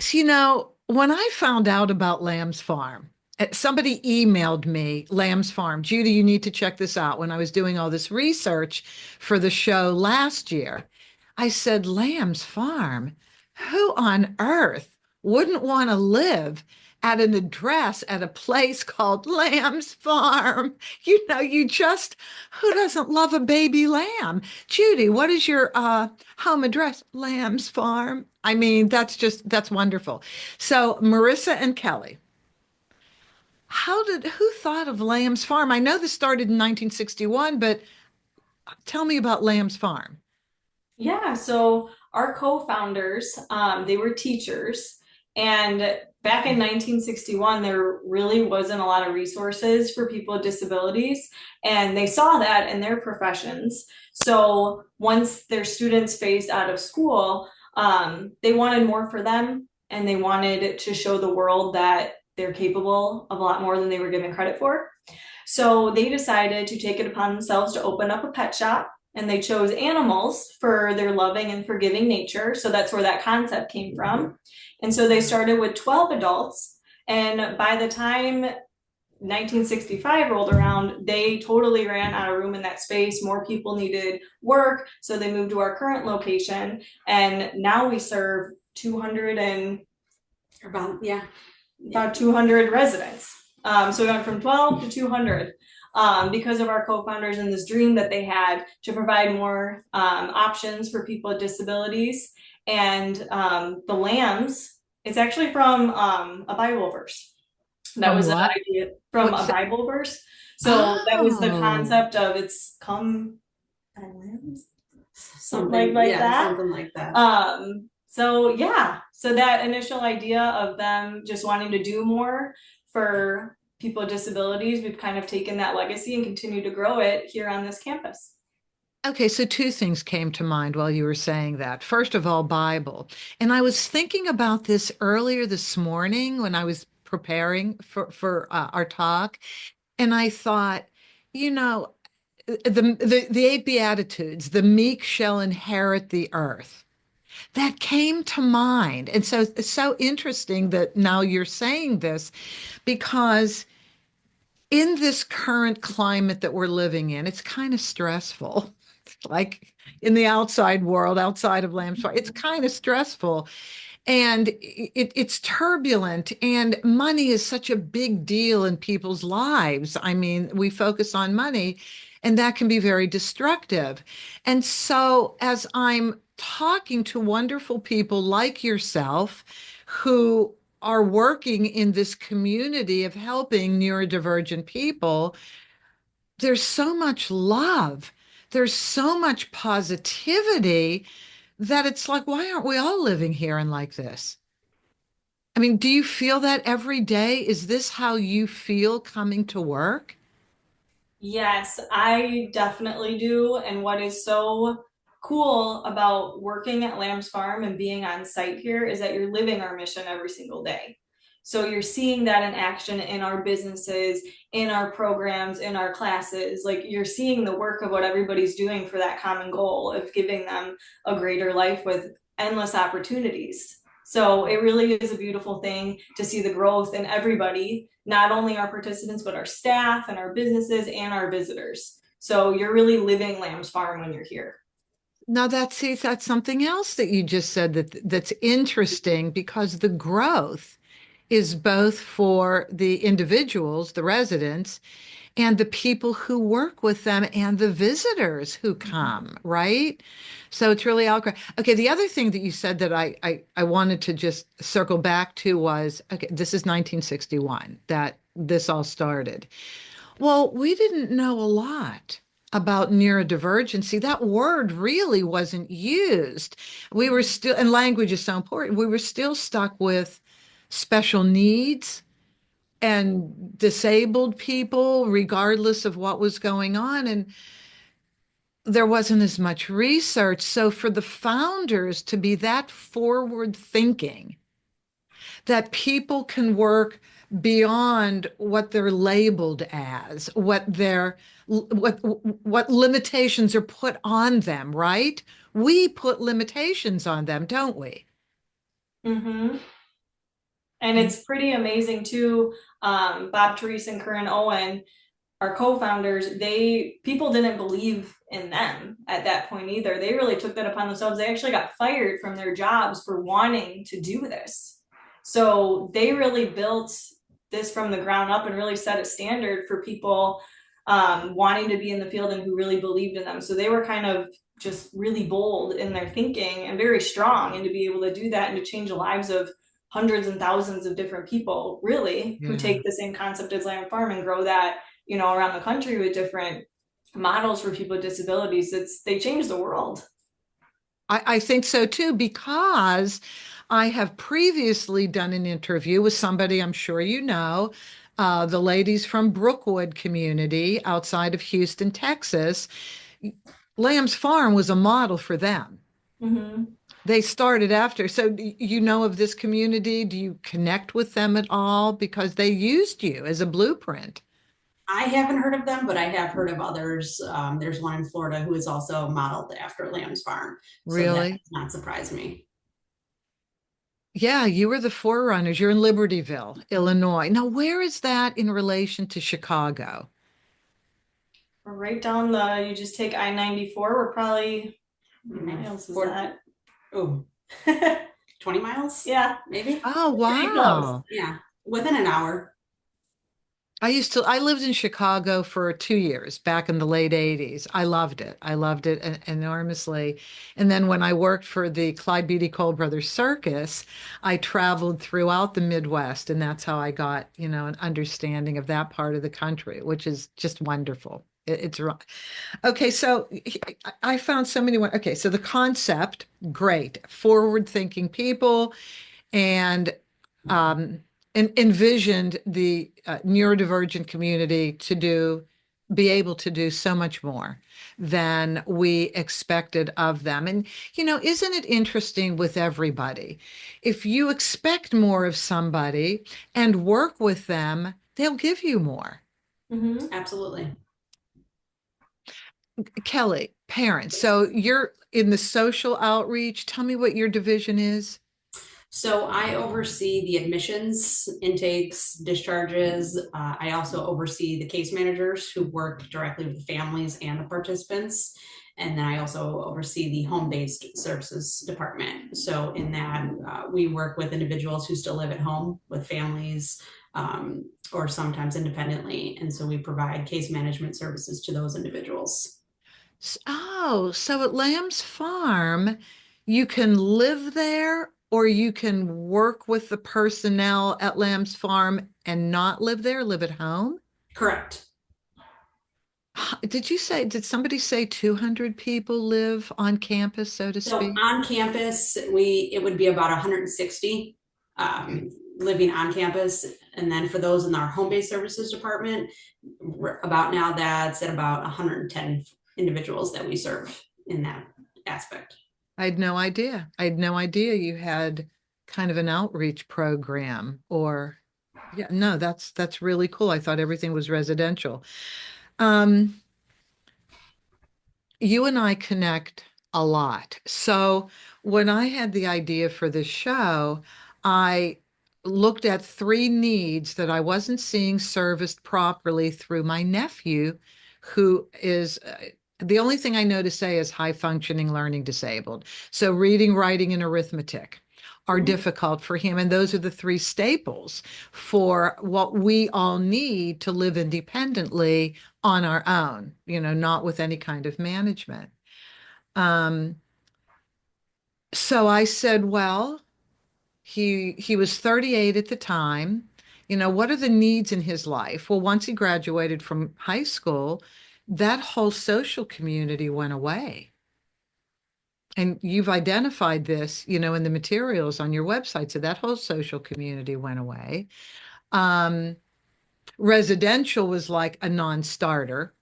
So, when I found out about Lamb's Farm, somebody emailed me, Lamb's Farm, Judy, you need to check this out. When I was doing all this research for the show last year, I said, Lamb's Farm? Who on earth wouldn't want to live at an address at a place called Lamb's Farm? Who doesn't love a baby lamb? Judy, what is your home address? Lamb's Farm. I mean, that's wonderful. So, Marissa and Kelly, who thought of Lamb's Farm? I know this started in 1961, but tell me about Lamb's Farm. Yeah, so our co-founders, they were teachers, and back in 1961, there really wasn't a lot of resources for people with disabilities, and they saw that in their professions. So once their students phased out of school, they wanted more for them, and they wanted to show the world that they're capable of a lot more than they were given credit for. So they decided to take it upon themselves to open up a pet shop, and they chose animals for their loving and forgiving nature. So that's where that concept came from. And so they started with 12 adults. And by the time 1965 rolled around, they totally ran out of room in that space. More people needed work. So they moved to our current location. And now we serve 200 and about 200 residents. So we went from 12 to 200 because of our co-founders and this dream that they had to provide more options for people with disabilities. And the lambs, it's actually from a Bible verse. That From was an what? idea from a What's Bible verse. So that was the Oh, concept of it's come by lambs, Something, like yeah, that. something like that. So yeah, so that initial idea of them just wanting to do more for people with disabilities, we've kind of taken that legacy and continue to grow it here on this campus. okay. So two things came to mind while you were saying that. First of all, Bible. And I was thinking about this earlier this morning when I was preparing for our talk. And I thought, you know, the eight Beatitudes, the meek shall inherit the earth. That came to mind. And so it's so interesting that now you're saying this because in this current climate that we're living in, it's kind of stressful. Like in the outside world, outside of Lamb's Farm, it's kind of stressful and it's turbulent. And money is such a big deal in people's lives. I mean, we focus on money, and that can be very destructive. And so, as I'm talking to wonderful people like yourself who are working in this community of helping neurodivergent people, there's so much love, there's so much positivity that it's like, why aren't we all living here and like this? I mean, do you feel that every day? Is this how you feel coming to work? Yes, I definitely do. And what is so cool about working at Lamb's Farm and being on site here is that you're living our mission every single day. So you're seeing that in action in our businesses, in our programs, in our classes. Like you're seeing the work of what everybody's doing for that common goal of giving them a greater life with endless opportunities. So it really is a beautiful thing to see the growth in everybody, not only our participants, but our staff and our businesses and our visitors. So you're really living Lamb's Farm when you're here. Now that's something else that you just said that's interesting because the growth is both for the individuals, the residents, and the people who work with them and the visitors who come, right? So it's really all great. Okay, the other thing that you said that I wanted to just circle back to was, okay, this is 1961 that this all started. Well, we didn't know a lot about neurodivergency. That word really wasn't used. We were still, and language is so important, we were still stuck with special needs and disabled people, regardless of what was going on. And there wasn't as much research. So for the founders to be that forward thinking, that people can work beyond what they're labeled as, what limitations are put on them, right? We put limitations on them, don't we? Mm-hmm. And it's pretty amazing too. Bob, Therese, and Curran Owen, our co-founders, they people didn't believe in them at that point either. They really took that upon themselves. They actually got fired from their jobs for wanting to do this. So they really built this from the ground up and really set a standard for people wanting to be in the field and who really believed in them. So they were kind of just really bold in their thinking and very strong, and to be able to do that and to change the lives of hundreds and thousands of different people, really, who Yeah. take the same concept as Lamb Farm and grow that, around the country with different models for people with disabilities. They change the world. I think so too, because I have previously done an interview with somebody I'm sure you know, the ladies from Brookwood community outside of Houston, Texas. Lamb's Farm was a model for them. Mm-hmm. They started after. So, you know of this community? Do you connect with them at all? Because they used you as a blueprint. I haven't heard of them, but I have heard of others. There's one in Florida who is also modeled after Lamb's Farm. So that Really? does not surprise me. Yeah, you were the forerunners. You're in Libertyville, Illinois. Now, where is that in relation to Chicago? Right down you just take I-94. We're probably, how many miles is that? Oh, 20 miles? Yeah, Maybe? Oh, pretty close. wow. Yeah, within an hour. I lived in Chicago for 2 years back in the late 80s. I loved it. I loved it enormously. And then when I worked for the Clyde Beatty Cole Brothers Circus, I traveled throughout the Midwest, and that's how I got, an understanding of that part of the country, which is just wonderful. It's okay. So I found so many. Okay, so the concept, great, forward-thinking people, and um, envisioned the neurodivergent community be able to do so much more than we expected of them. And, isn't it interesting with everybody? If you expect more of somebody and work with them, they'll give you more. Mm-hmm. Absolutely. Kelly, parents, so you're in the social outreach. Tell me what your division is. So I oversee the admissions, intakes, discharges. I also oversee the case managers who work directly with the families and the participants. And then I also oversee the home-based services department. So in that, we work with individuals who still live at home with families, or sometimes independently. And so we provide case management services to those individuals. Oh, so at Lamb's Farm, you can live there or you can work with the personnel at Lamb's Farm and not live there, live at home? Correct. Did somebody say 200 people live on campus, so to So speak? on campus, it would be about 160 living on campus. And then for those in our home-based services department, about now that's at about 110 individuals that we serve in that aspect. I had no idea. I had no idea you had kind of an outreach program or yeah, no, that's really cool. I thought everything was residential. Um, you and I connect a lot. So when I had the idea for this show, I looked at three needs that I wasn't seeing serviced properly through my nephew, who is the only thing I know to say is high functioning learning disabled. So reading, writing, and arithmetic are Mhm. difficult for him. And those are the three staples for what we all need to live independently on our own, not with any kind of management. Um, so I said, well, he was 38 at the time. What are the needs in his life? Well, once he graduated from high school, that whole social community went away. And you've identified this, in the materials on your website. So that whole social community went away. Um, Residential was like a non-starter.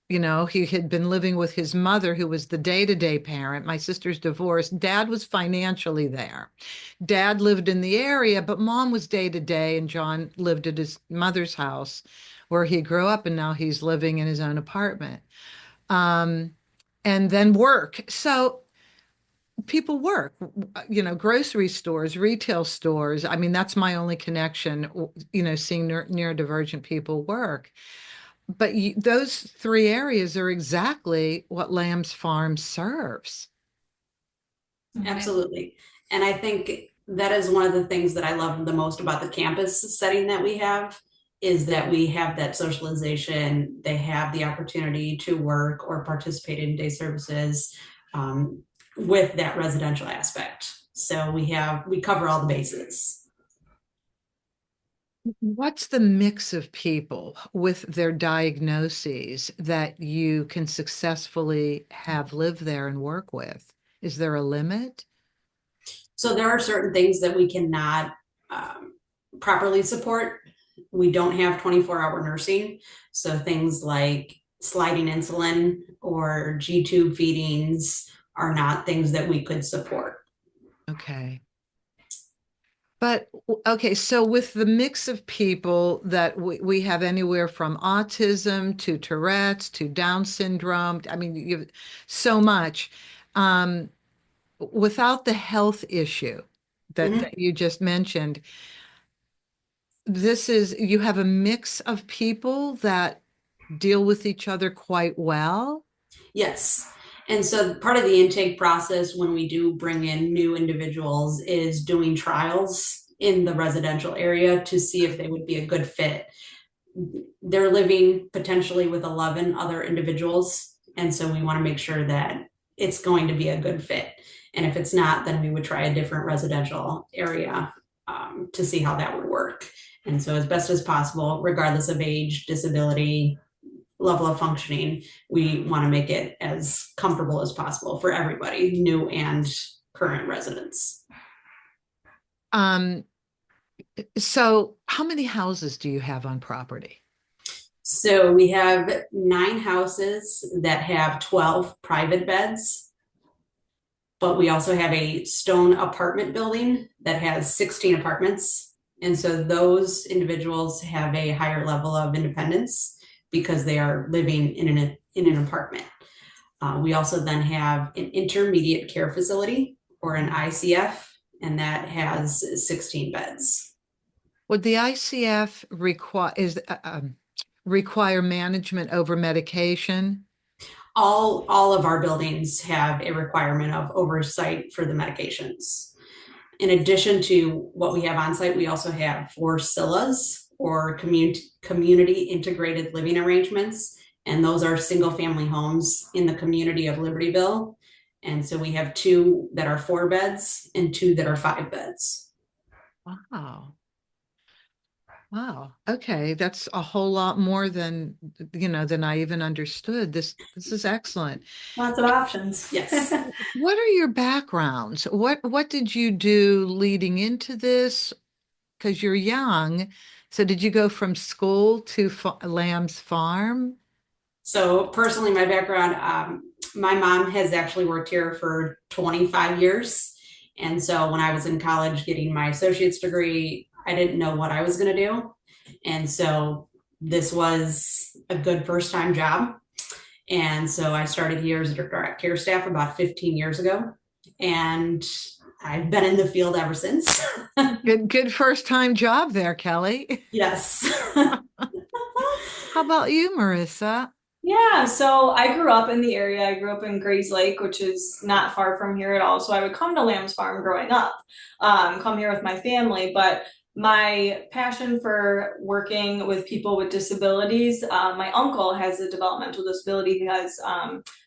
He had been living with his mother, who was the day-to-day parent. My sister's divorced. Dad was financially there. Dad lived in the area, but mom was day-to-day, and John lived at his mother's house where he grew up, and now he's living in his own apartment. Um, and then work. So people work, grocery stores, retail stores. I mean, that's my only connection, seeing neurodivergent people work. But those three areas are exactly what Lamb's Farm serves. Absolutely. And I think that is one of the things that I love the most about the campus setting that we have is that we have that socialization. They have the opportunity to work or participate in day services with that residential aspect. So we cover all the bases. What's the mix of people with their diagnoses that you can successfully have live there and work with? Is there a limit? So there are certain things that we cannot properly support. We don't have 24-hour nursing. So things like sliding insulin or G-tube feedings are not things that we could support. Okay. But okay, so with the mix of people that we have anywhere from autism to Tourette's to Down syndrome, I mean, you so much. Um, Without the health issue that you just mentioned, you have a mix of people that deal with each other quite well. Yes. And so part of the intake process when we do bring in new individuals is doing trials in the residential area to see if they would be a good fit. They're living potentially with 11 other individuals. And so we want to make sure that it's going to be a good fit. And if it's not, then we would try a different residential area to see how that would work. And so as best as possible, regardless of age, disability, level of functioning, we want to make it as comfortable as possible for everybody, new and current residents. So how many houses do you have on property? So we have 9 houses that have 12 private beds, but we also have a stone apartment building that has 16 apartments. And so those individuals have a higher level of independence because they are living in an apartment. We also then have an intermediate care facility or an ICF, and that has 16 beds. Would the ICF require management over medication? All of our buildings have a requirement of oversight for the medications. In addition to what we have on site, we also have 4 SILAs or community integrated living arrangements. And those are single family homes in the community of Libertyville. And so we have 2 that are 4 beds and 2 that are 5 beds. Wow. Wow. Okay. That's a whole lot more than I even understood. This is excellent. Lots of options. Yes. What are your backgrounds? What did you do leading into this? Because you're young. So did you go from school to Lamb's Farm? So personally, my background, my mom has actually worked here for 25 years. And so when I was in college getting my associate's degree, I didn't know what I was going to do. And so this was a good first time job. And so I started here as a direct care staff about 15 years ago. And I've been in the field ever since. Good first time job there, Kelly. Yes. How about you, Marisa? Yeah, so I grew up in the area. I grew up in Grays Lake, which is not far from here at all. So I would come to Lamb's Farm growing up, come here with my family. But my passion for working with people with disabilities, my uncle has a developmental disability. He has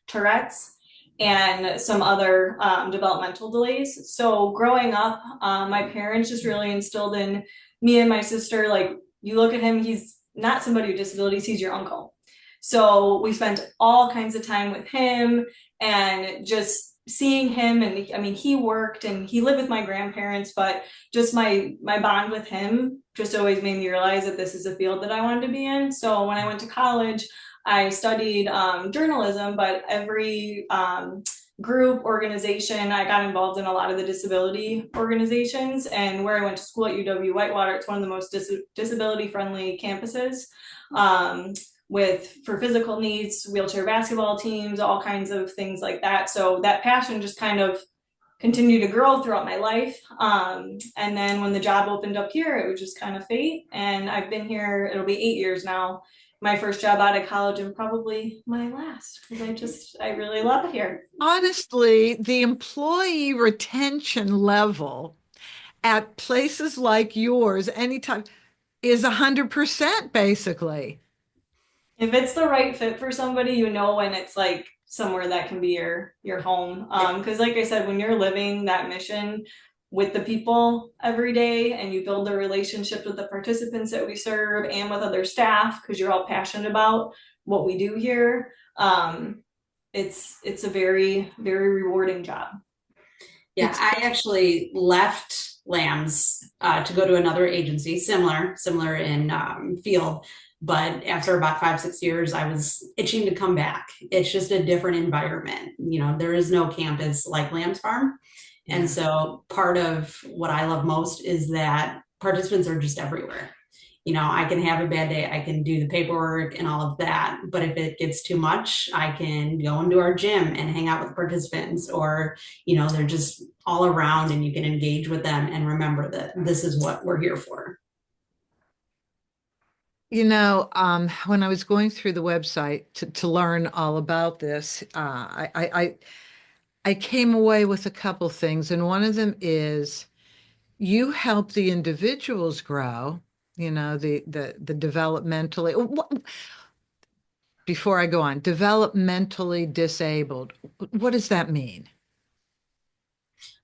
Tourette's and some other developmental delays. So growing up, my parents just really instilled in me and my sister, like, you look at him, he's not somebody with disabilities, he's your uncle. So we spent all kinds of time with him and just seeing him. And I mean, he worked and he lived with my grandparents, but just my bond with him just always made me realize that this is a field that I wanted to be in. So when I went to college, I studied journalism, but every group organization, I got involved in a lot of the disability organizations. And where I went to school at UW Whitewater, it's one of the most disability friendly campuses. For physical needs, wheelchair basketball teams, all kinds of things like that. So that passion just kind of continue to grow throughout my life. And then when the job opened up here, it was just kind of fate. And I've been here, it'll be 8 years now. My first job out of college and probably my last, because I really love it here. Honestly, the employee retention level at places like yours, anytime, is 100% basically. If it's the right fit for somebody, you know, when it's like somewhere that can be your home. Because like I said, when you're living that mission with the people every day and you build the relationships with the participants that we serve and with other staff, because you're all passionate about what we do here, it's a very, very rewarding job. Yeah, I actually left Lambs to go to another agency, similar in field. But after about 5-6 years, I was itching to come back. It's just a different environment. You know, there is no campus like Lambs Farm. And so part of what I love most is that participants are just everywhere. You know, I can have a bad day, I can do the paperwork and all of that, but if it gets too much, I can go into our gym and hang out with participants, or, you know, they're just all around and you can engage with them and remember that this is what we're here for. You know, when I was going through the website to learn all about this, I came away with a couple things, and one of them is you help the individuals grow, you know, the developmentally. Before I go on, developmentally disabled. What does that mean?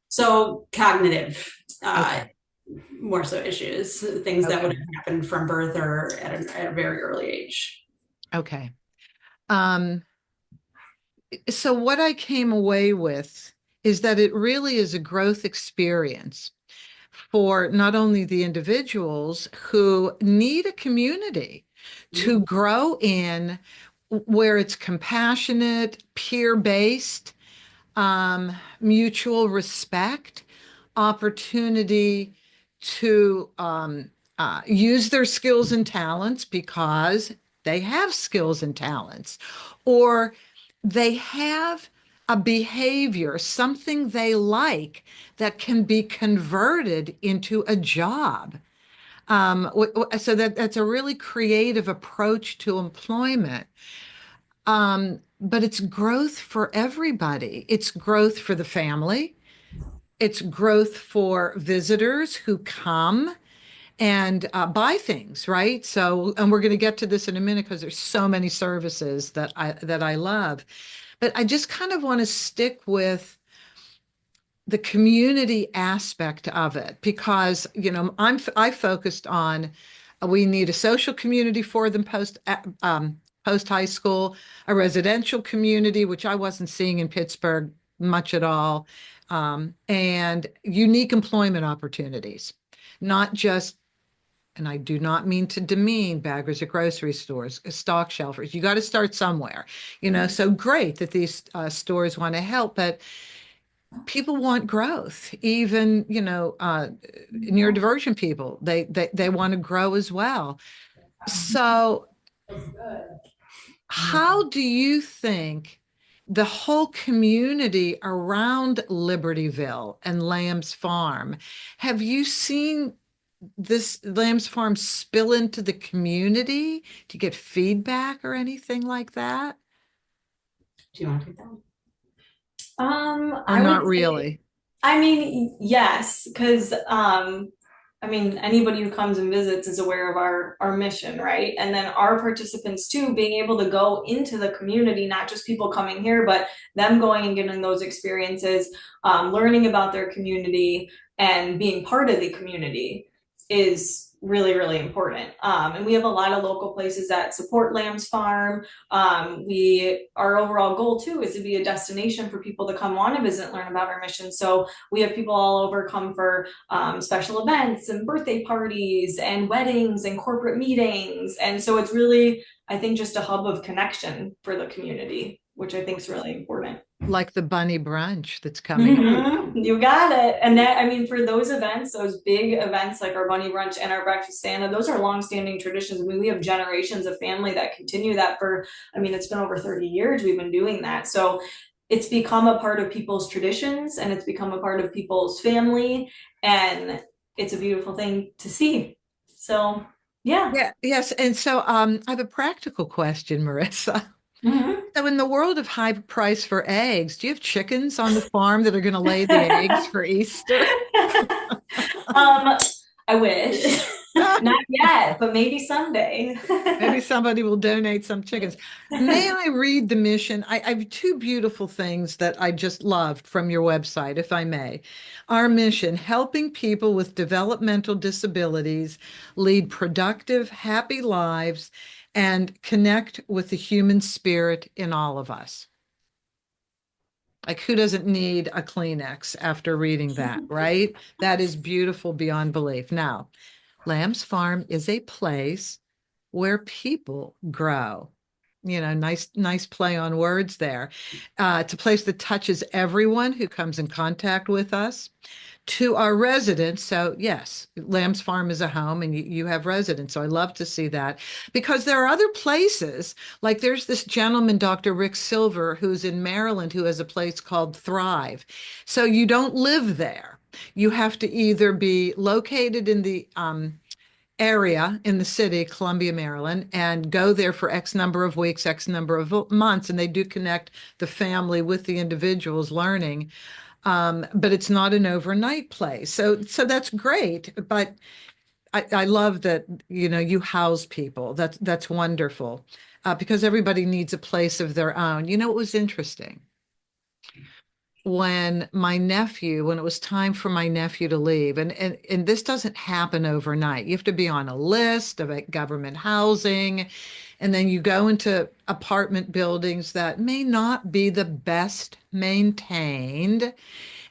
So cognitive, Okay. more so issues, things that Okay. would have happened from birth or at a very early age. Okay. Um, so what I came away with is that it really is a growth experience for not only the individuals who need a community to grow in, where it's compassionate, peer-based, mutual respect, opportunity to use their skills and talents because they have skills and talents, or they have a behavior, something they like that can be converted into a job. So that's a really creative approach to employment. But it's growth for everybody. It's growth for the family. It's growth for visitors who come and buy things, right? So, and we're going to get to this in a minute because there's so many services that I love. But I just kind of want to stick with the community aspect of it because, you know, I focused on we need a social community for them post high school, a residential community, which I wasn't seeing in Pittsburgh much at all, and unique employment opportunities, not just, and I do not mean to demean baggers at grocery stores, stock shelfers. You got to start somewhere, you know. So great that these stores want to help, but people want growth. Even, you know, neurodivergent people, they want to grow as well. So how do you think the whole community around Libertyville and Lamb's Farm, have you seen this Lamb's Farm spill into the community to get feedback or anything like that? Do you want to take that one? Or I not would say, really? I mean, yes, because I mean, anybody who comes and visits is aware of our mission, right? And then our participants too, being able to go into the community, not just people coming here, but them going and getting those experiences, learning about their community and being part of the community is really, really important. And we have a lot of local places that support Lamb's Farm. Our overall goal too is to be a destination for people to come want to visit, learn about our mission. So we have people all over come for special events and birthday parties and weddings and corporate meetings. And so it's really, I think, just a hub of connection for the community, which I think is really important. Like the bunny brunch that's coming. You got it. And that, I mean, for those events, those big events like our bunny brunch and our breakfast Santa, those are longstanding traditions. I mean, we have generations of family that continue that for, I mean, it's been over 30 years we've been doing that. So it's become a part of people's traditions and it's become a part of people's family, and it's a beautiful thing to see. So, yeah. Yeah, yes. And so I have a practical question, Marissa. Mhm. So in the world of high price for eggs, do you have chickens on the farm that are going to lay the eggs for Easter? um, I wish. Not yet, but maybe someday. Maybe somebody will donate some chickens. May I read the mission? I have two beautiful things that I just loved from your website, if I may. Our mission, helping people with developmental disabilities lead productive, happy lives and connect with the human spirit in all of us. Like, who doesn't need a Kleenex after reading that, right? That is beautiful beyond belief. Now, Lamb's Farm is a place where people grow. You know, nice play on words there. It's a place that touches everyone who comes in contact with us. To our residents, so yes, Lamb's Farm is a home and you have residents. So I love to see that because there are other places, like there's this gentleman, Dr. Rick Silver, who's in Maryland, who has a place called Thrive. So you don't live there. You have to either be located in the area in the city, Columbia, Maryland, and go there for X number of weeks, X number of months, and they do connect the family with the individuals learning. But it's not an overnight place. So that's great. But I love that, you know, you house people. That's wonderful. Because everybody needs a place of their own. You know, it was interesting when it was time for my nephew to leave, and this doesn't happen overnight. You have to be on a list of government housing, and then you go into apartment buildings that may not be the best maintained,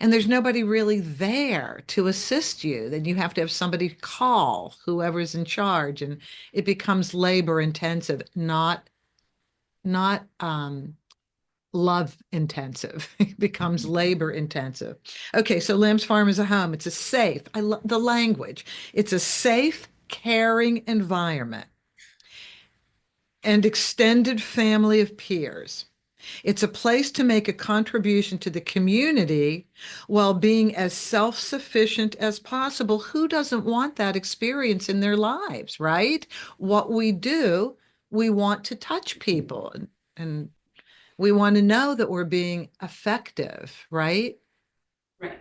and there's nobody really there to assist you. Then you have to have somebody call whoever's in charge, and it becomes labor intensive, not love intensive. It becomes labor intensive. Okay, so Lamb's Farm is a home. It's a safe, I love the language. It's a safe, caring environment and extended family of peers. It's a place to make a contribution to the community while being as self-sufficient as possible. Who doesn't want that experience in their lives, right? What we do, we want to touch people and we want to know that we're being effective, right? Right.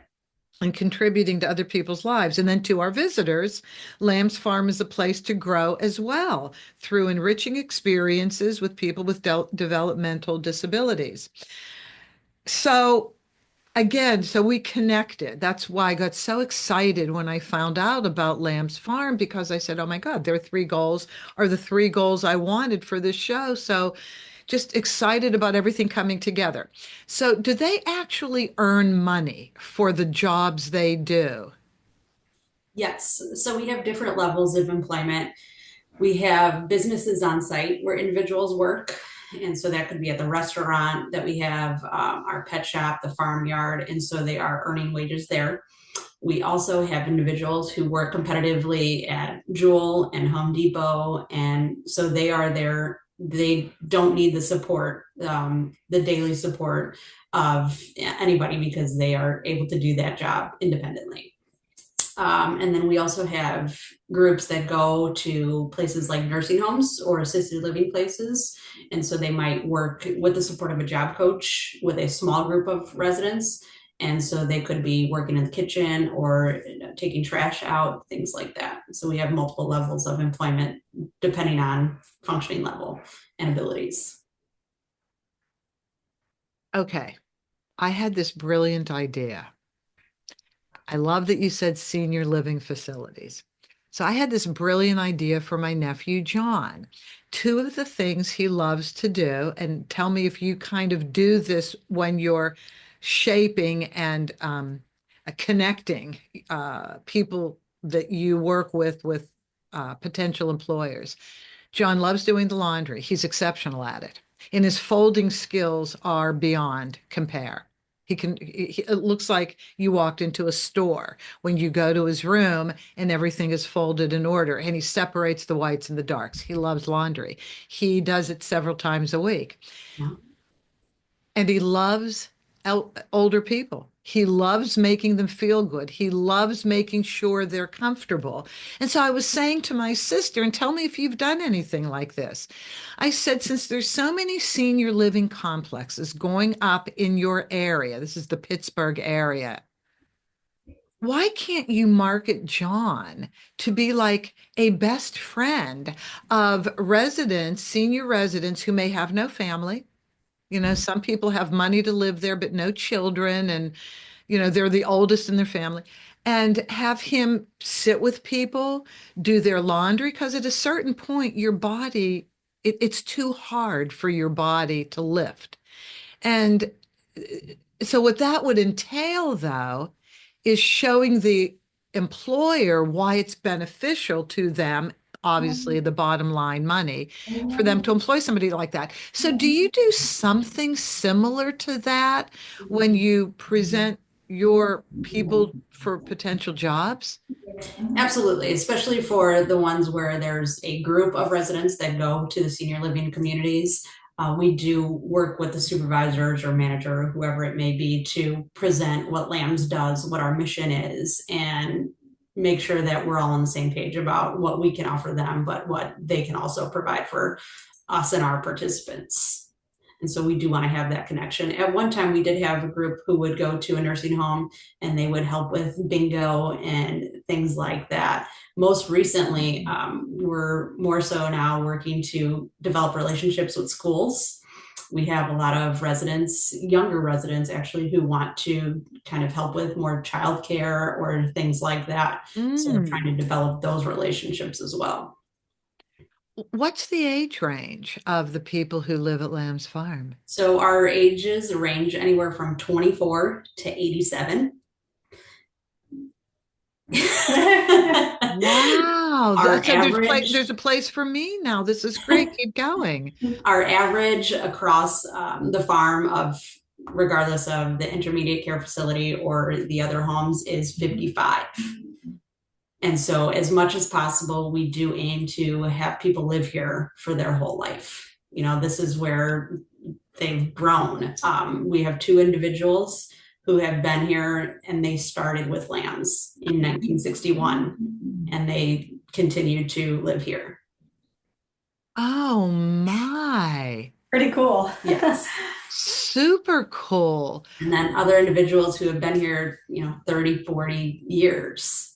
And contributing to other people's lives. And then to our visitors, Lamb's Farm is a place to grow as well through enriching experiences with people with developmental disabilities. So again, so we connected. That's why I got so excited when I found out about Lamb's Farm because I said, oh my God, their three goals are the three goals I wanted for this show. So just excited about everything coming together. So do they actually earn money for the jobs they do? Yes. So we have different levels of employment. We have businesses on site where individuals work. And so that could be at the restaurant that we have, our pet shop, the farmyard. And so they are earning wages there. We also have individuals who work competitively at Jewel and Home Depot. And so they are there. They don't need the support, the daily support of anybody because they are able to do that job independently. And then we also have groups that go to places like nursing homes or assisted living places. And so they might work with the support of a job coach with a small group of residents. And so they could be working in the kitchen or taking trash out, things like that. So we have multiple levels of employment depending on functioning level and abilities. Okay, I had this brilliant idea. I love that you said senior living facilities. So I had this brilliant idea for my nephew, John. Two of the things he loves to do, and tell me if you kind of do this when you're shaping and connecting people that you work with potential employers. John loves doing the laundry. He's exceptional at it. And his folding skills are beyond compare. It looks like you walked into a store when you go to his room and everything is folded in order and he separates the whites and the darks. He loves laundry. He does it several times a week. Yeah. And he loves older people. He loves making them feel good. He loves making sure they're comfortable. And so I was saying to my sister, and tell me if you've done anything like this. I said, since there's so many senior living complexes going up in your area, this is the Pittsburgh area, why can't you market John to be like a best friend of residents, senior residents who may have no family? You know, some people have money to live there, but no children, and, you know, they're the oldest in their family. And have him sit with people, do their laundry, because at a certain point, your body, it's too hard for your body to lift. And so, what that would entail, though, is showing the employer why it's beneficial to them, obviously, the bottom line money, for them to employ somebody like that. So, do you do something similar to that when you present your people for potential jobs? Absolutely, especially for the ones where there's a group of residents that go to the senior living communities. We do work with the supervisors or manager, or whoever it may be, to present what LAMS does, what our mission is, and make sure that we're all on the same page about what we can offer them, but what they can also provide for us and our participants. And so we do want to have that connection. At one time, we did have a group who would go to a nursing home and they would help with bingo and things like that. Most recently, we're more so now working to develop relationships with schools. We have a lot of residents, younger residents actually, who want to kind of help with more childcare or things like that. So we're trying to develop those relationships as well. What's the age range of the people who live at Lamb's Farm? So our ages range anywhere from 24 to 87. Wow, Our so average, there's a place for me now. This is great. Keep going. our average across the farm of regardless of the intermediate care facility or the other homes is 55. And so as much as possible, we do aim to have people live here for their whole life. You know, this is where they've grown. We have 2 individuals who have been here and they started with LAMS in 1961 and they continue to live here. Oh my. Pretty cool. Yes. Super cool. And then other individuals who have been here, 30, 40 years.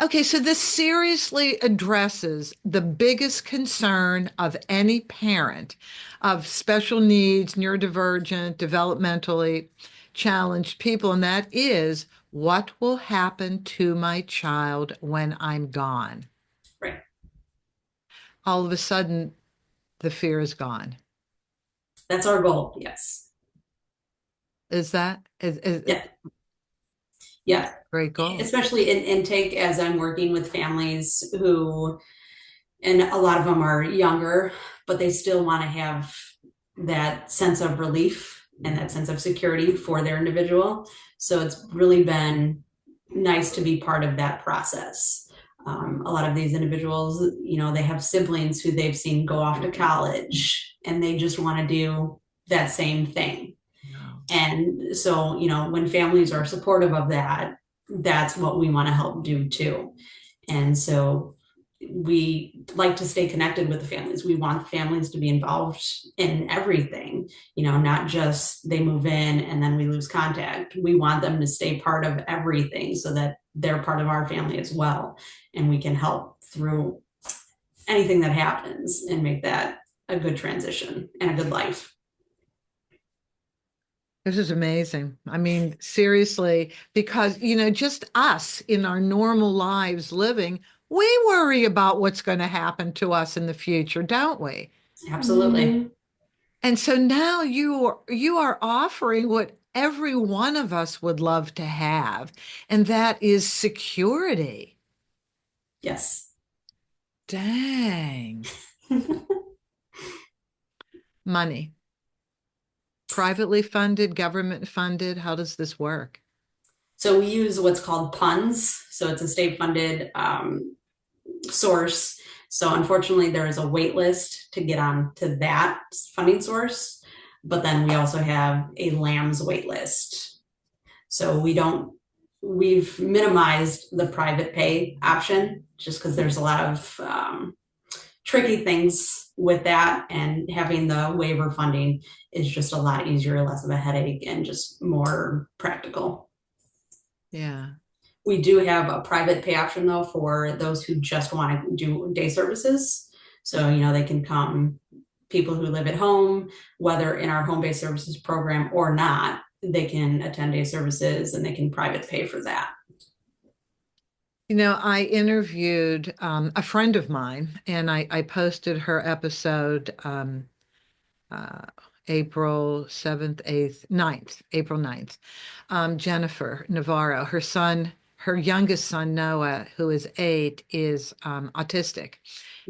Okay, so this seriously addresses the biggest concern of any parent of special needs, neurodivergent, developmentally challenged people, and that is what will happen to my child when I'm gone? Right. All of a sudden, the fear is gone. That's our goal, yes. Is that? Yeah. Yeah. Great goal. Especially in intake, as I'm working with families who, and a lot of them are younger, but they still want to have that sense of relief and that sense of security for their individual. So it's really been nice to be part of that process. A lot of these individuals, they have siblings who they've seen go off to college and they just want to do that same thing. And so, when families are supportive of that, that's what we want to help do too. And so we like to stay connected with the families. We want families to be involved in everything, not just they move in and then we lose contact. We want them to stay part of everything so that they're part of our family as well. And we can help through anything that happens and make that a good transition and a good life. This is amazing. I mean, seriously, because, just us in our normal lives living, we worry about what's going to happen to us in the future, don't we? Absolutely. Mm-hmm. And so now you are offering what every one of us would love to have, and that is security. Yes. Dang. Money. Privately funded, government funded? How does this work? So we use what's called PUNS. So it's a state funded source. So unfortunately, there is a wait list to get on to that funding source. but then we also have a lambs wait list. So we've minimized the private pay option just because there's a lot of tricky things with that, and having the waiver funding is just a lot easier, less of a headache, and just more practical. Yeah. We do have a private pay option though for those who just want to do day services. So, they can come, people who live at home, whether in our home-based services program or not, they can attend day services and they can private pay for that. I interviewed a friend of mine, and I posted her episode uh, April 7th, 8th, 9th, April 9th. Jennifer Navarro, her youngest son, Noah, who is 8, is autistic.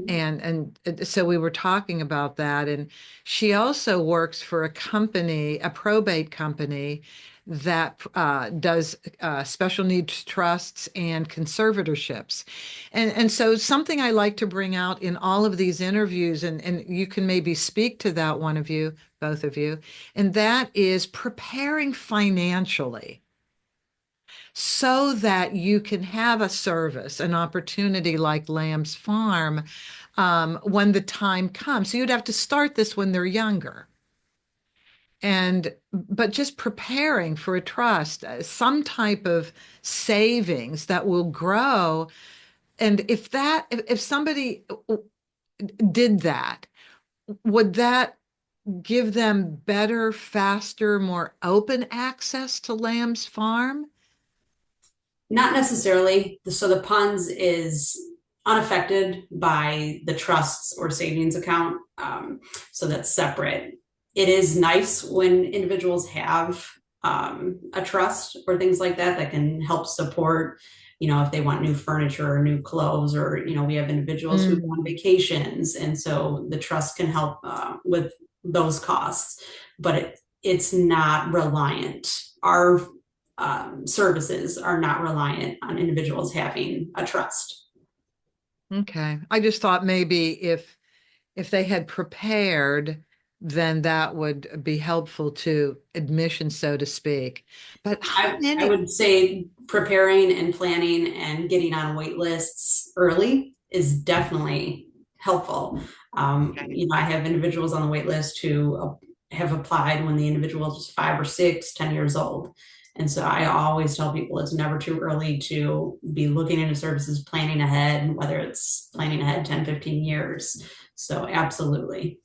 And so we were talking about that. And she also works for a company, a probate company that does special needs trusts and conservatorships. And so something I like to bring out in all of these interviews, and you can maybe speak to that, one of you, both of you, and that is preparing financially so that you can have a service, an opportunity like Lamb's Farm when the time comes. So you'd have to start this when they're younger. But just preparing for a trust, some type of savings that will grow. And if somebody did that, would that give them better, faster, more open access to Lamb's Farm? Not necessarily. So the PUNS is unaffected by the trusts or savings account. So that's separate. It is nice when individuals have a trust or things like that can help support, if they want new furniture or new clothes, or, we have individuals who go on vacations. And so the trust can help with those costs, but it's not reliant. Our services are not reliant on individuals having a trust. Okay. I just thought maybe if they had prepared, then that would be helpful to admission, so to speak. But how I many? would say preparing and planning and getting on wait lists early is definitely helpful. I have individuals on the wait list who have applied when the individual is 5 or 6, 10 years old. And so I always tell people it's never too early to be looking into services, planning ahead, whether it's planning ahead 10, 15 years. So absolutely.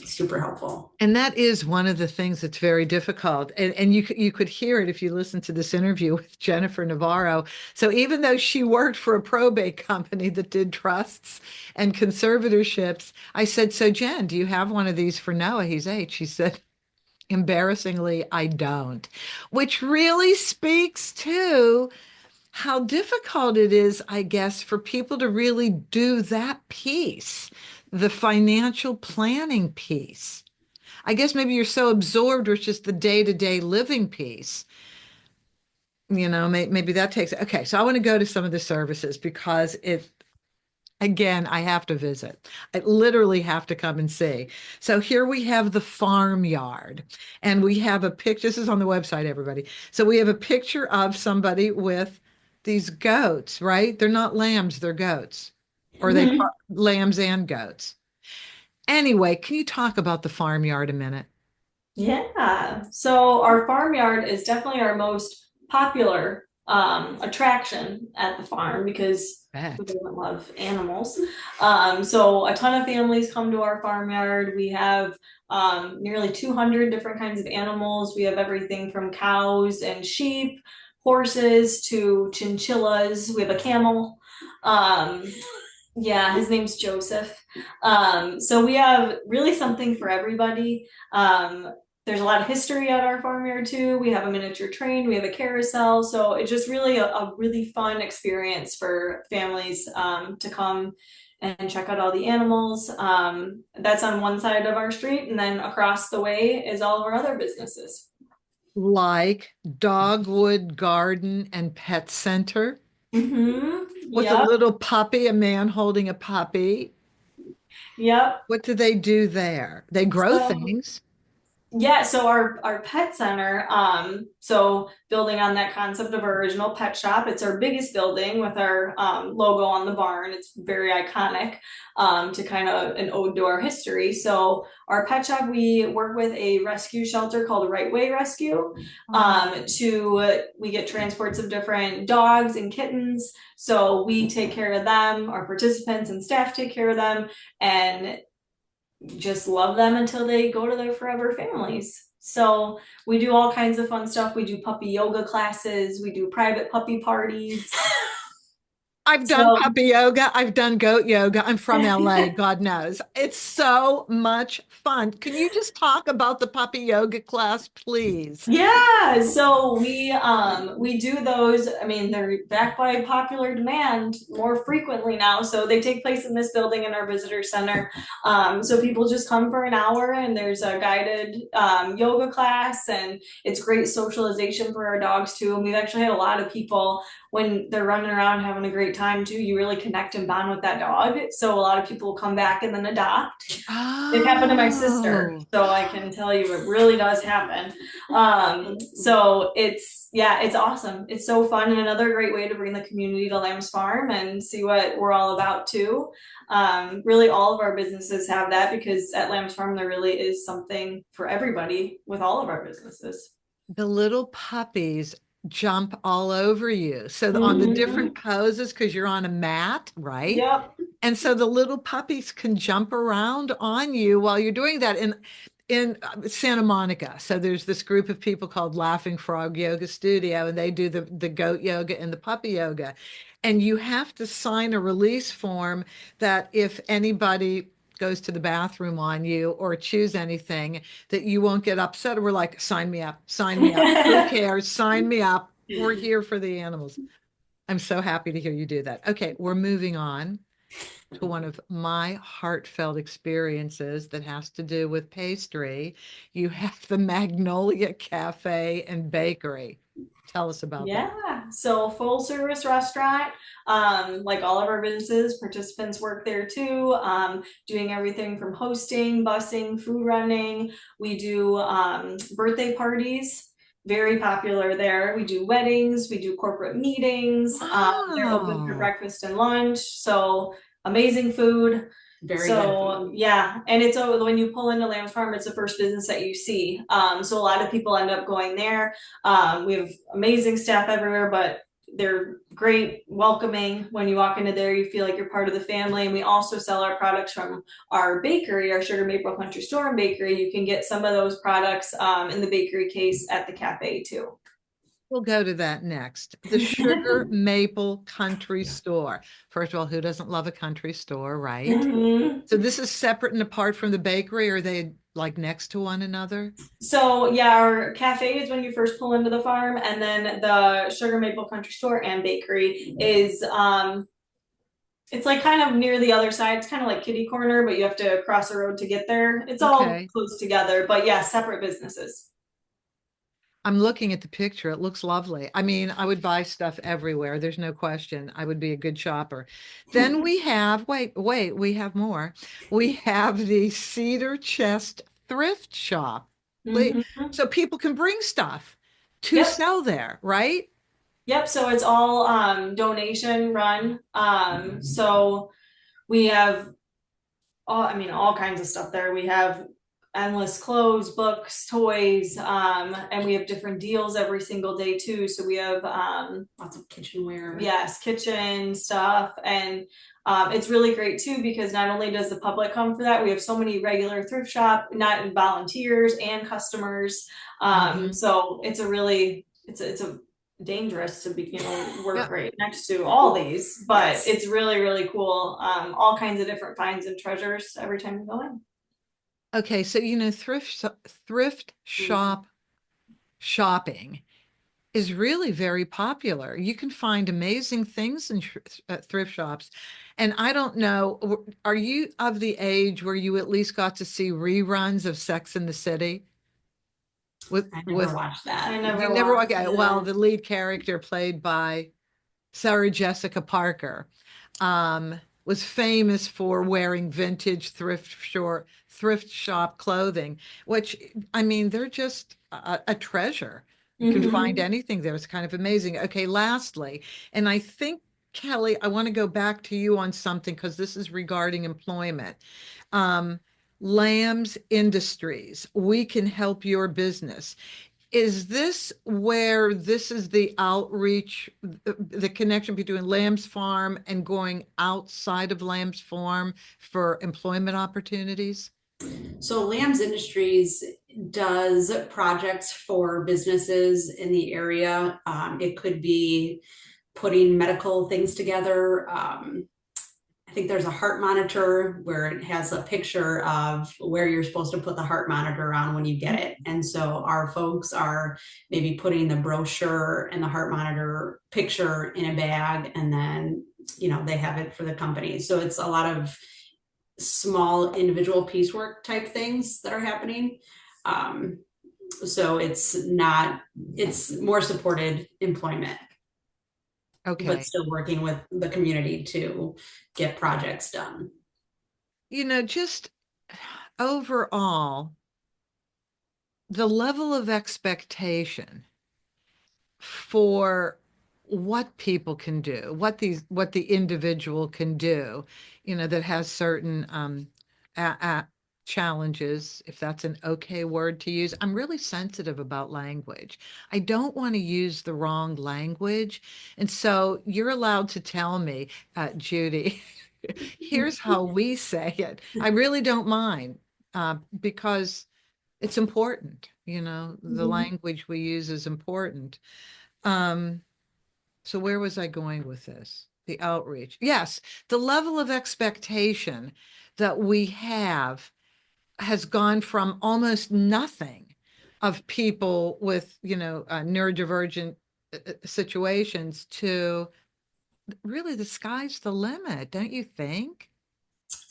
Super helpful. And that is one of the things that's very difficult. And you could hear it if you listen to this interview with Jennifer Navarro. So even though she worked for a probate company that did trusts and conservatorships, I said, "So Jen, do you have one of these for Noah? He's 8." She said, "Embarrassingly, I don't," which really speaks to how difficult it is, I guess, for people to really do that piece, the financial planning piece. I guess maybe you're so absorbed with just the day-to-day living piece. Maybe that takes. Okay, so I want to go to some of the services because again, I have to visit. I literally have to come and see. So here we have the farmyard, and we have a picture. This is on the website, everybody. So we have a picture of somebody with these goats, right? They're not lambs, they're goats, or they lambs and goats. Anyway, can you talk about the farmyard a minute? Yeah. So our farmyard is definitely our most popular attraction at the farm because who doesn't love animals? So a ton of families come to our farmyard. We have nearly 200 different kinds of animals. We have everything from cows and sheep, horses to chinchillas. We have a camel. Yeah, his name's Joseph. So we have really something for everybody. There's a lot of history at our farmyard too. We have a miniature train, we have a carousel. So it's just really a really fun experience for families to come and check out all the animals. That's on one side of our street, and then across the way is all of our other businesses. Like Dogwood Garden and Pet Center with a Yep. little puppy, a man holding a puppy. Yep. What do they do there? They grow things. Yeah, so our pet center, so building on that concept of our original pet shop, it's our biggest building with our logo on the barn. It's very iconic, to kind of an ode to our history. So our pet shop, we work with a rescue shelter called Right Way Rescue. To we get transports of different dogs and kittens. So we take care of them, our participants and staff take care of them, and just love them until they go to their forever families. So we do all kinds of fun stuff. We do puppy yoga classes, we do private puppy parties. I've done So puppy yoga. I've done goat yoga. I'm from LA, God knows. It's so much fun. Can you just talk about the puppy yoga class, please? yeah, so we do those. I mean, they're backed by popular demand more frequently now. So they take place in this building in our visitor center. So people just come for an hour and there's a guided yoga class, and it's great socialization for our dogs too. And we've actually had a lot of people when they're running around having a great time too, you really connect and bond with that dog. So a lot of people will come back and then adopt. It happened to my sister, Oh, so I can tell you it really does happen. So it's yeah, it's awesome. It's so fun and another great way to bring the community to Lamb's Farm and see what we're all about too. Really all of our businesses have that because at Lamb's Farm there really is something for everybody with all of our businesses. the little puppies jump all over you. So on the Mm-hmm. different poses, because you're on a mat, right? Yep. And so the little puppies can jump around on you while you're doing that in Santa Monica. So there's this group of people called Laughing Frog Yoga Studio, and they do the goat yoga and the puppy yoga. And you have to sign a release form that if anybody goes to the bathroom on you or choose anything, that you won't get upset. We're like, sign me up, sign me up. Who cares? Sign me up. We're here for the animals. I'm so happy to hear you do that. Okay, we're moving on to one of my heartfelt experiences that has to do with pastry. You have the Magnolia Cafe and Bakery. Tell us about that. Yeah, so full service restaurant. Like all of our businesses, participants work there too, doing everything from hosting, busing, food running. We do birthday parties, very popular there. We do weddings, we do corporate meetings. They're open for Wow. breakfast and lunch, so amazing food. Very good So food. yeah, and it's when you pull into Lamb's Farm, it's the first business that you see. So a lot of people end up going there. We have amazing staff everywhere, but they're great, welcoming. When you walk into there, you feel like you're part of the family. And we also sell our products from our bakery, our Sugar Maple Country Store and Bakery. You can get some of those products in the bakery case at the cafe too. We'll go to that next. The Sugar Maple Country Store. First of all, who doesn't love a country store, right? Mhm. So this is separate and apart from the bakery. Are they like next to one another? So yeah, our cafe is when you first pull into the farm, and then the Sugar Maple Country Store and Bakery is it's like kind of near the other side. It's kind of like kitty corner, but you have to cross a road to get there. It's all Okay. close together, but yeah, separate businesses. I'm looking at the picture. It looks lovely. I mean, I would buy stuff everywhere. There's no question. I would be a good shopper. Then we have, wait, we have more. We have the Cedar Chest Thrift Shop. Hmm. So people can bring stuff to Yep. sell there, right? Yep. So it's all donation run. So we have I mean, all kinds of stuff there. We have endless clothes, books, toys, and we have different deals every single day too. So we have Lots of kitchenware. yes, kitchen stuff, and it's really great too because not only does the public come for that, we have so many regular thrift shop, not volunteers and customers. Hmm. So it's a really it's a dangerous to be work Yeah. right next to all these, but Yes. it's really really cool. All kinds of different finds and treasures every time you go in. Okay, so thrift Mhm. shop shopping is really very popular. You can find amazing things in thrift shops. And I don't know, are you of the age where you at least got to see reruns of Sex in the City? I never With watched I that. you never never watched okay, well, it. the lead character played by Sarah Jessica Parker. Um, was famous for wearing vintage thrift shop clothing, which I mean, they're just a treasure. You can find Hmm. anything there. It's kind of amazing. Okay, lastly, and I think Kelly, I want to go back to you on something because this is regarding employment. Um, Lamb's Industries, we can help your business. Is this where this is the outreach, the connection between Lamb's Farm and going outside of Lamb's Farm for employment opportunities? So Lambs Industries does projects for businesses in the area. It could be putting medical things together. I think there's a heart monitor where it has a picture of where you're supposed to put the heart monitor on when you get it. And so our folks are maybe putting the brochure and the heart monitor picture in a bag, and then, they have it for the company. So it's a lot of small individual piecework type things that are happening. Um, so it's more supported employment, but Okay. still working with the community to get projects done. Just overall, the level of expectation for what people can do, what the individual can do, that has certain challenges, if that's an okay word to use. I'm really sensitive about language. I don't want to use the wrong language. And so you're allowed to tell me, Judy, here's how we say it. I really don't mind because it's important. The Hmm. language we use is important. Um, so where was I going with this? The outreach. Yes, the level of expectation that we have has gone from almost nothing of people with, neurodivergent situations to really the sky's the limit, don't you think?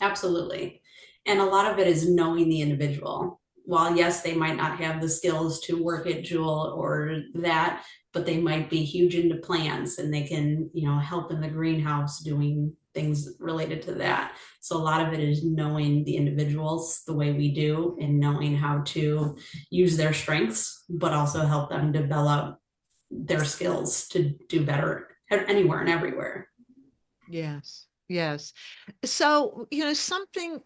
Absolutely. And a lot of it is knowing the individual. While, yes, they might not have the skills to work at Jewel or that, but they might be huge into plants and they can, help in the greenhouse doing things related to that. So a lot of it is knowing the individuals the way we do and knowing how to use their strengths, but also help them develop their skills to do better anywhere and everywhere. Yes. Yes. So, something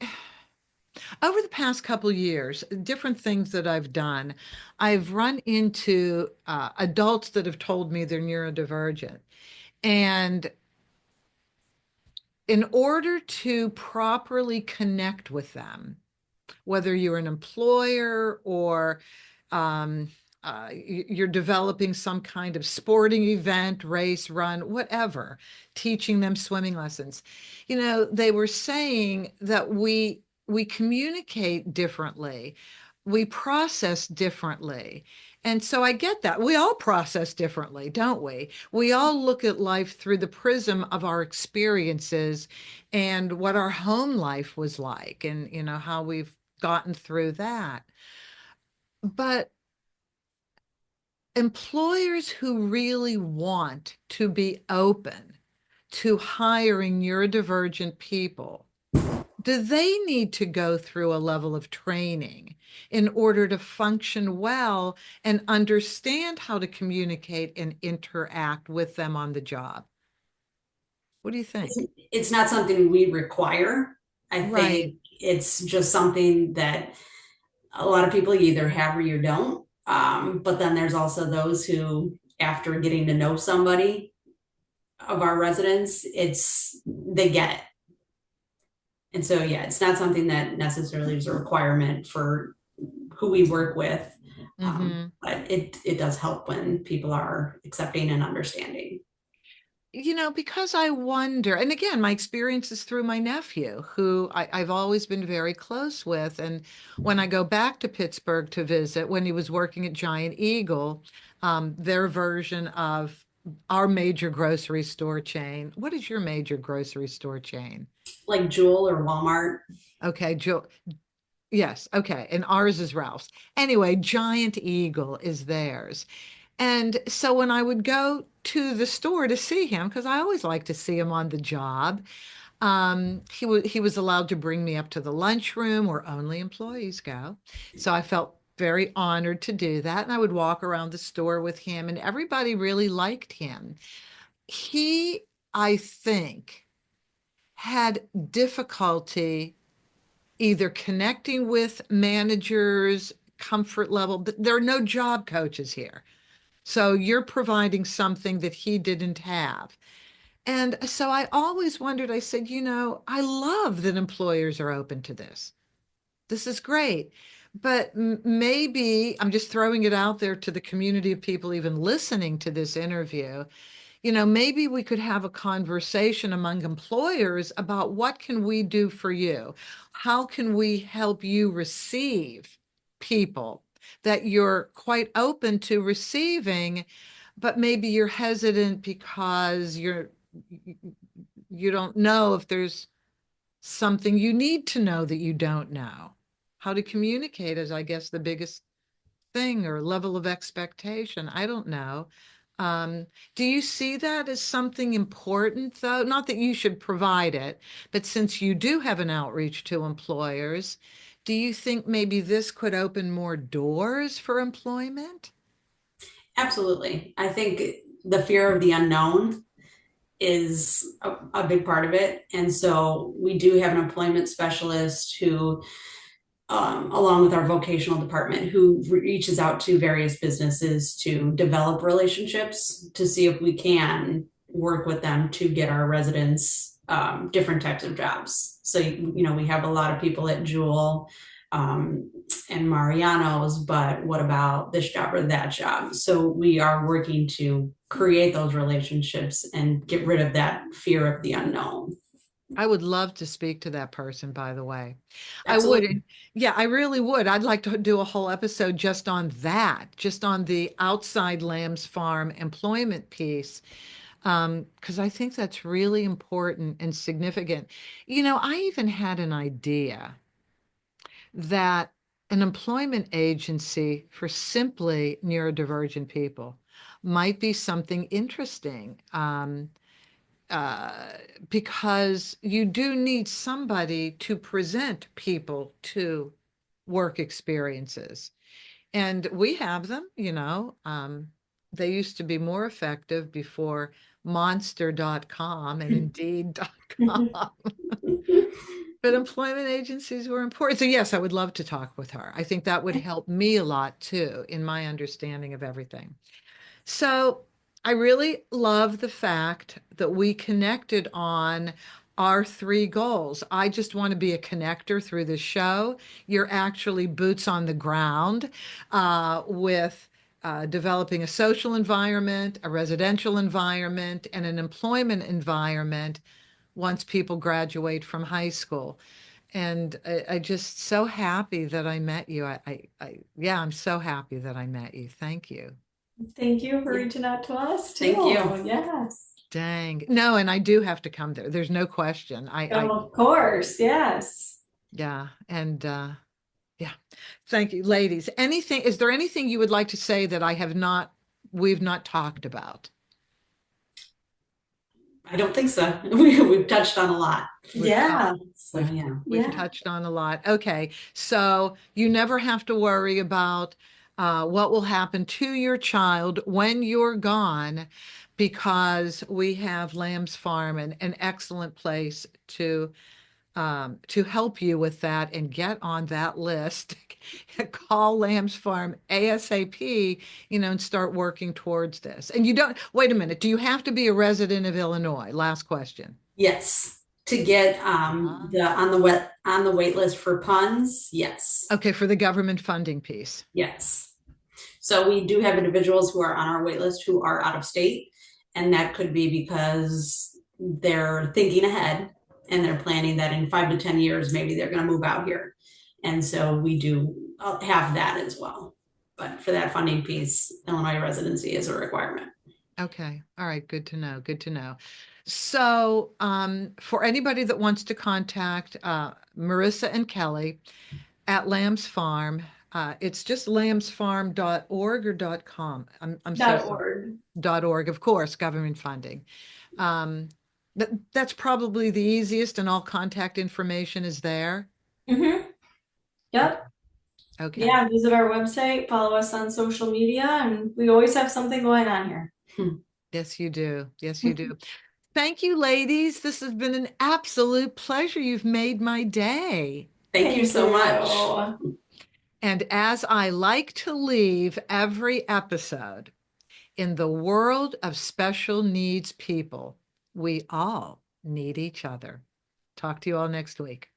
over the past couple years, different things that I've done, I've run into adults that have told me they're neurodivergent. And in order to properly connect with them, whether you're an employer or um, you're developing some kind of sporting event, race, run, whatever, teaching them swimming lessons. They were saying that we communicate differently, we process differently. And so I get that. We all process differently, don't we? We all look at life through the prism of our experiences and what our home life was like and how we've gotten through that. But employers who really want to be open to hiring neurodivergent people, do they need to go through a level of training in order to function well and understand how to communicate and interact with them on the job? What do you it's, think? it's not something we require. I Right. think it's just something that a lot of people either have or you don't. But then there's also those who, after getting to know somebody of our residents, they get it. And so, yeah, it's not something that necessarily is a requirement for who we work with. Hmm. But it does help when people are accepting and understanding. Because I wonder, and again, my experience is through my nephew, who I've always been very close with. And when I go back to Pittsburgh to visit, when he was working at Giant Eagle, their version of our major grocery store chain. What is your major grocery store chain? Like Jewel or Walmart. Okay, Joe. Yes, okay. And ours is Ralph's. Anyway, Giant Eagle is theirs. And so when I would go to the store to see him, because I always like to see him on the job, He was allowed to bring me up to the lunchroom where only employees go. So I felt very honored to do that. And I would walk around the store with him, and everybody really liked him. He, I think, had difficulty either connecting with managers, comfort level. There are no job coaches here. So you're providing something that he didn't have. And so I always wondered, I said, I love that employers are open to this. This is great. But maybe I'm just throwing it out there to the community of people even listening to this interview. Maybe we could have a conversation among employers about what can we do for you? How can we help you receive people that you're quite open to receiving, but maybe you're hesitant because you don't know if there's something you need to know that you don't know. How to communicate is, I guess, the biggest thing, or level of expectation. I don't know. Do you see that as something important, though? Not that you should provide it, but since you do have an outreach to employers, do you think maybe this could open more doors for employment? Absolutely. I think the fear of the unknown is a big part of it. And so we do have an employment specialist who, along with our vocational department, who reaches out to various businesses to develop relationships to see if we can work with them to get our residents different types of jobs. So, we have a lot of people at Jewel and Mariano's, but what about this job or that job? So we are working to create those relationships and get rid of that fear of the unknown. I would love to speak to that person, by the way. I would. Absolutely. Yeah, I really would. I'd like to do a whole episode just on that, just on the outside Lamb's Farm employment piece, because I think that's really important and significant. I even had an idea that an employment agency for simply neurodivergent people might be something interesting. Uh, because you do need somebody to present people to work experiences. And we have them, they used to be more effective before monster.com and indeed.com. But employment agencies were important. So yes, I would love to talk with her. I think that would help me a lot too in my understanding of everything. So I really love the fact that we connected on our three goals. I just want to be a connector through the show. You're actually boots on the ground with developing a social environment, a residential environment, and an employment environment once people graduate from high school. And I just so happy that I met you. Yeah, I'm so happy that I met you. Thank you. Thank you for reaching out to us too. Thank you. Yes. Dang. No, and I do have to come there. There's no question. Oh, of course. Yes. Yeah. And yeah. Thank you, ladies. Is there anything you would like to say that we've not talked about? I don't think so. We've touched on a lot. Yeah. So yeah. We've touched on a lot. Okay. So you never have to worry about what will happen to your child when you're gone, because we have Lamb's Farm, an excellent place to help you with that and get on that list. Call Lamb's Farm ASAP, and start working towards this. And wait a minute, do you have to be a resident of Illinois? Last question. Yes. To get on the wait list for puns, yes. Okay, for the government funding piece. Yes. So we do have individuals who are on our wait list who are out of state, and that could be because they're thinking ahead and they're planning that in 5 to 10 years, maybe they're going to move out here. And so we do have that as well. But for that funding piece, Illinois residency is a requirement. Okay. All right. Good to know. Good to know. So for anybody that wants to contact Marisa and Kelly at Lamb's Farm, it's just lambsfarm.org or .com. I'm so sorry. .org. .org, of course, government funding. That's probably the easiest, and all contact information is there. Mm-hmm. Yep. Okay. Yeah, visit our website, follow us on social media, and we always have something going on here. Yes, you do. Yes, you do. Thank you, ladies. This has been an absolute pleasure. You've made my day. Thank you so much. you. And as I like to leave every episode, in the world of special needs people, we all need each other. Talk to you all next week.